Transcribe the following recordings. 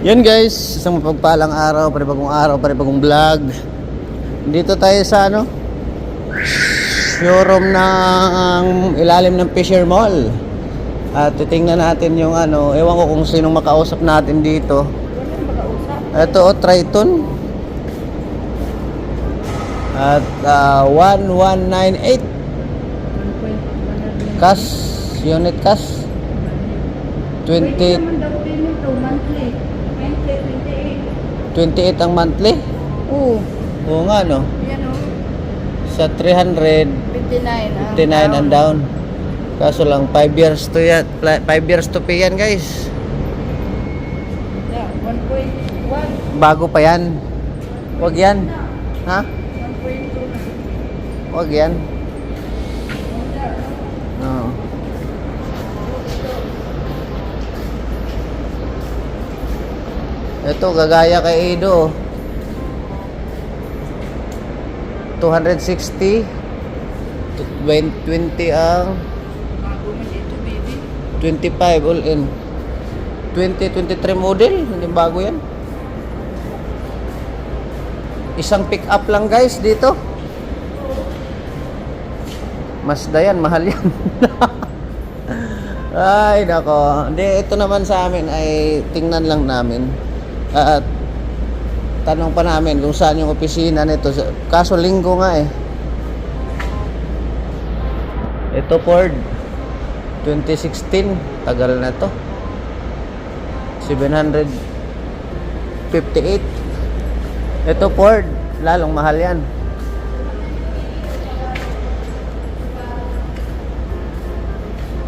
Yun guys, isang mapagpalang araw, panibagong vlog. Dito tayo sa showroom ng ilalim ng Fisher Mall. At titingnan natin yung ewan ko kung sinong makausap natin dito. Ito Triton. At 1198 cash, unit cash 20 28 ang monthly? Oo. Oo nga no. Yan o. Sa 359 59 ang down. Kaso lang 5 years to yan. 5 years to pay yan guys. Yeah, 1.1. Bago pa yan. Wag yan. Ha? 1.2 na. Wag yan. Oo. Ito gagaya kay Edo. 260 20 ang Bago na dito, baby. 25 all in. 2023 model, hindi bago yan. Isang pick up lang guys dito. Mazda yan, mahal yan. Ay nako. Hindi, ito naman sa amin ay tingnan lang namin. At tanong pa namin kung saan yung opisina nito. Kaso linggo nga eh. Ito Ford 2016, tagal na to. 758. Ito Ford, lalong mahal yan.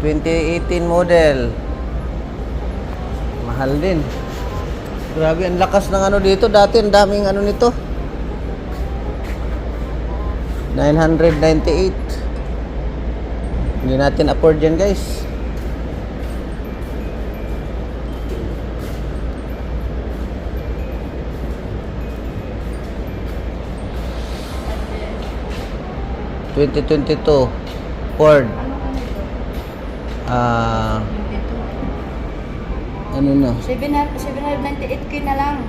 ...2018 model. Mahal din. Grabe, ang lakas ng dito. Dati ang daming nito. 998. Hindi natin afford yan guys. ...2022 Ford. Ano na? 798k na lang.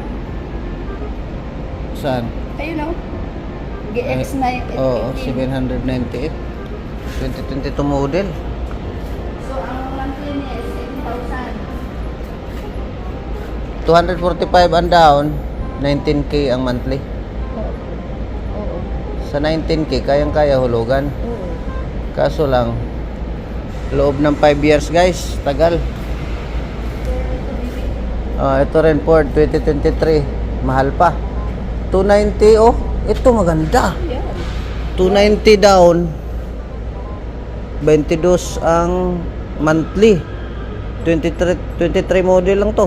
Saan? Ayun o. GX na yung Oo, 798. 2022 model. So, ang monthly niya is 7,000. 245 ang down, 19k ang monthly. Oo. Sa 19k, kayang-kaya hulugan. Oo. Kaso lang, loob ng 5 years guys, tagal. Ito rin Ford 2023, mahal pa. 290 oh, ito maganda. Yeah. 290 down, 22 ang monthly. 23 model lang to.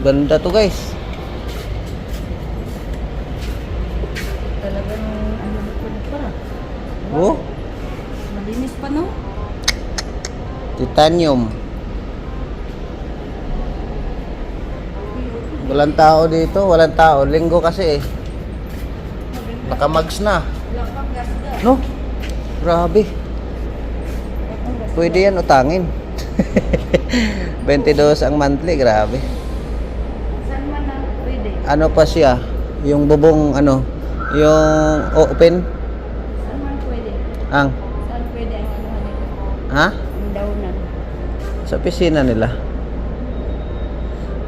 Ganda to guys. Talagang likod pa. Oh, Malinis pa no? titanium. Walang tao dito, walang tao. Linggo kasi eh. Nakamags na. Wala pang gasda. No? Grabe. Pwede yan utangin. 22 ang monthly, grabe. Saan man na pwede? Ano pa siya? Yung bubong yung open. Saan man pwede? Ang, Saan pwede ang nito? ha? Ang daunan. Sa opisina nila.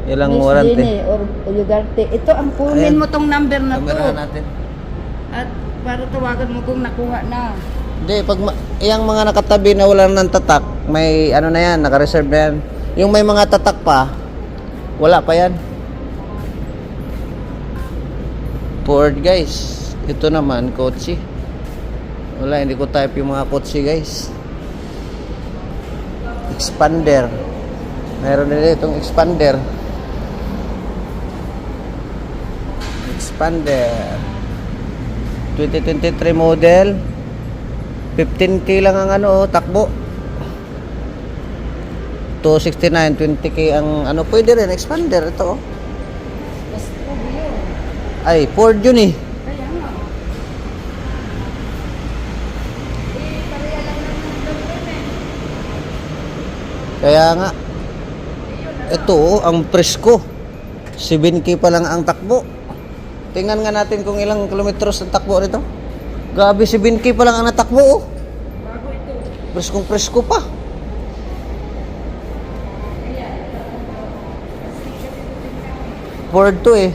Ilang Miss warranty? Jenny or Ugarte. Ito ang kunin Ayan. mo tong number na to. Kamera natin. At para tawagan mo kung nakuha na. Hindi, pag iyang mga nakatabi na wala nang tatak, may na yan, naka-reserve na yan. Yung may mga tatak pa, wala pa yan. Ford guys. Ito naman, kotse. Wala, hindi ko type yung mga kotse guys. Expander. Meron din itong expander. Expander 2023 model. 15k lang ang takbo. 269, 20k ang pwede rin expander ito. Mas yun. Ay, Ford yun eh. Kaya nga. Kaya nga. Yun, Ito oh, ang presko. 7K pa lang ang takbo. Tingnan nga natin kung ilang kilometros ang takbo nito. Grabe, 7K pa lang ang natakbo oh. Bago ito. Preskong presko pa. Ford to eh.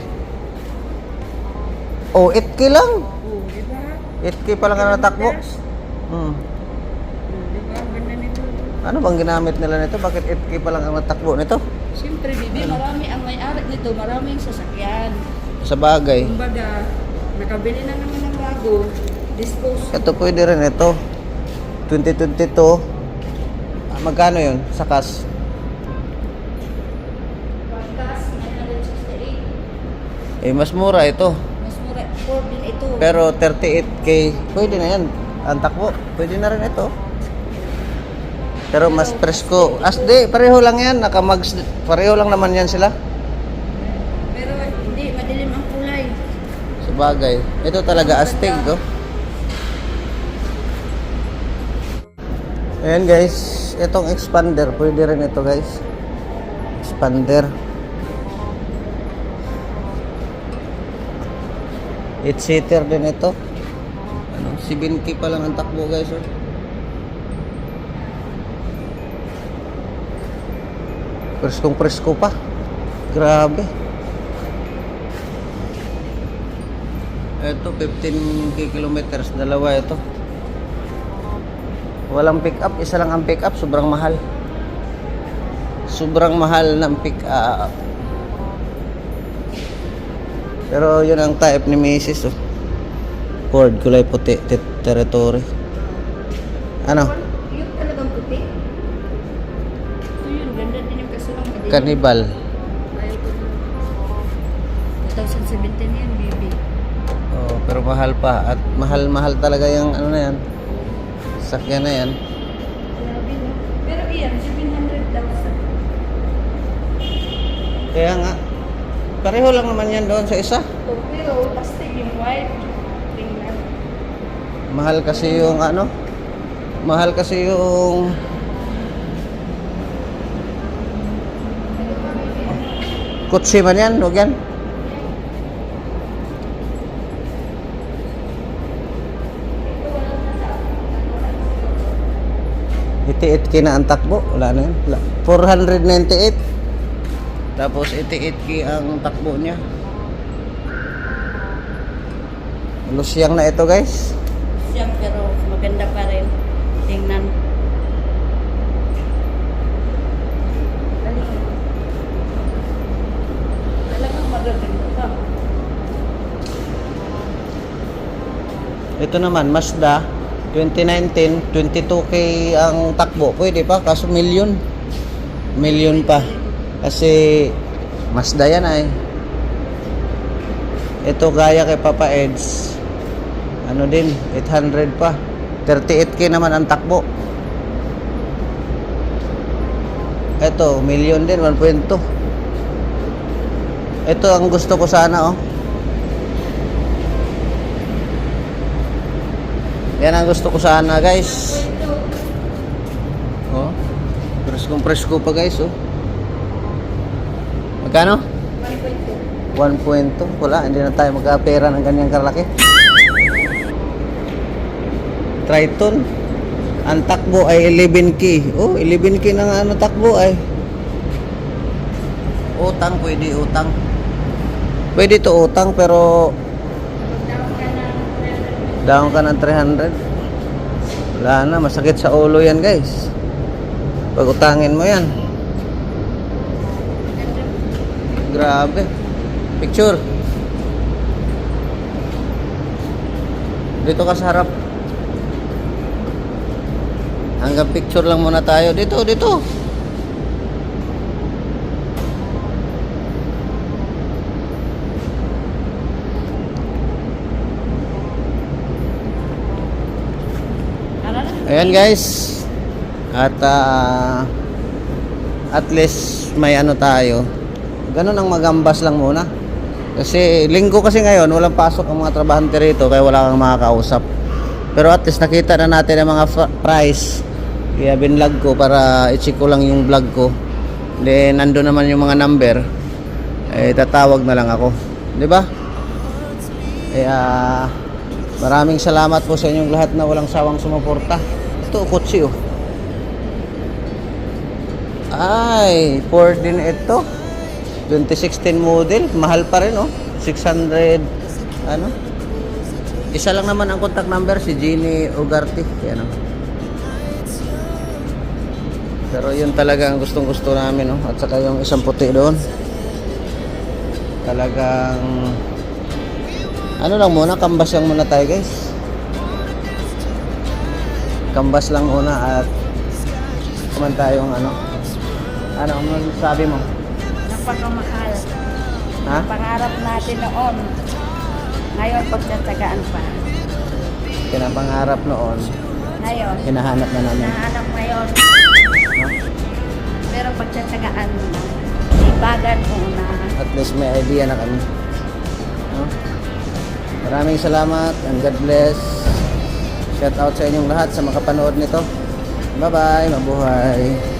Oh, 8K lang. Oh, di ba? 8K pa lang ang natakbo. Oh, di ba? Ang ganda nito. Ano bang ginamit nila nito? Bakit 8K pa lang ang natakbo nito? Siyempre, bibi, marami ang may-ari nito. Maraming sasakyan. Sa bagay. Kumbaga, nakabili na naman ng bago. Dispose. Ito pwede rin ito. 2022. Magkano yun sa cash? Pagkas, 968. Eh, mas mura ito. Mas mura. Ford din ito. Pero 38K, pwede na yan. Ang takbo, pwede na rin ito. Pero mas presko. Asde, pareho lang yan. Nakamags, pareho lang naman yan sila. Pero hindi, madilim ang kulay. Sa bagay. Ito talaga astig, oh. Ayan guys, itong expander, pwede rin ito guys. Expander. 8-seater din ito. Ano, 7K pa lang ang takbo guys, oh. Preskong presko pa. Grabe. Ito 15 kilometers, dalawa ito. Walang pick up, isa lang ang pick up, sobrang mahal. Sobrang mahal ng pick up. Pero yun ang type ni Mrs. Oh. Ford, kulay puti, territory. Ano? Yung talagang puti. Ito yun, ganda din yung kaso ng madilim. Cannibal. Ayaw ko din. 2017 yan, baby. Oh, pero mahal pa. At mahal talaga yung ano na yan. Sakyan na yan. Grabe, no? Pero iyan, 700,000. Kaya nga, pareho lang naman yan doon sa isa. Oh, pero plastic yung white. Tingnan. Mahal kasi yung ano, mahal kasi yung kutsi man yan, huwag yan. Iti-8K na ang takbo, wala na yan. 498. Tapos 88K ang takbo niya. Lusyang na ito guys. Siyang pero maganda pa rin. Tingnan. Talagang magaganda pa. Ito naman, Mazda 2019, 22K ang takbo. Pwede pa, kaso milyon. Milyon pa. Kasi Mazda yan ay. Ito gaya kay Papa Eds. Ano din, 800 pa. 38K naman ang takbo. Ito, milyon din, 1.2. Ito ang gusto ko sana, oh. Yan ang gusto ko sana, guys. Oh. Presko pa, guys, oh. Magkano? 1.2. Wala, hindi na tayo magkapera ng ganyang kalaki. Triton. Ang takbo ay 11K. Oh, 11K na nga ang takbo ay. Utang, pwede utang. Pwede to utang, pero down ka ng 300. Wala na, masakit sa ulo yan guys. Pag utangin mo yan. Grabe. Picture. Dito ka sa harap. Hanggang picture lang muna tayo. Dito. Ayan guys. At least may ano tayo. Ganun ang magambas lang muna. Kasi linggo kasi ngayon, walang pasok ang mga trabahante rito, kaya wala kang makakausap. Pero at least nakita na natin ang mga price. Kaya binlog ko para i-check ko lang yung vlog ko. then nando naman yung mga number, eh tatawag na lang ako, di ba? Kaya maraming salamat po sa inyong lahat na walang sawang sumuporta. Ito, kotse oh. Ay, Ford din ito. 2016 model, mahal pa rin oh. 600 ano? Isa lang naman ang contact number, si Jeannie Ugarte. Yan oh. Pero yun talaga ang gustong-gusto namin oh. At saka yung isang puti doon. Talagang ano lang muna, kambas lang muna tayo guys. Kambas lang muna at kuman tayong ano sabi mo? Napakamahal. Ha? Pangarap natin noon. Ngayon, pagtsatsagaan pa. Pinapangarap noon, Ngayon, hinahanap na namin. nahanap ngayon. No? Pero pagtsatsagaan mo na. Ibagan muna. At least may idea na kami. No? Maraming salamat and God bless. Shout out sa inyong lahat sa makapanood nito. Bye bye, mabuhay.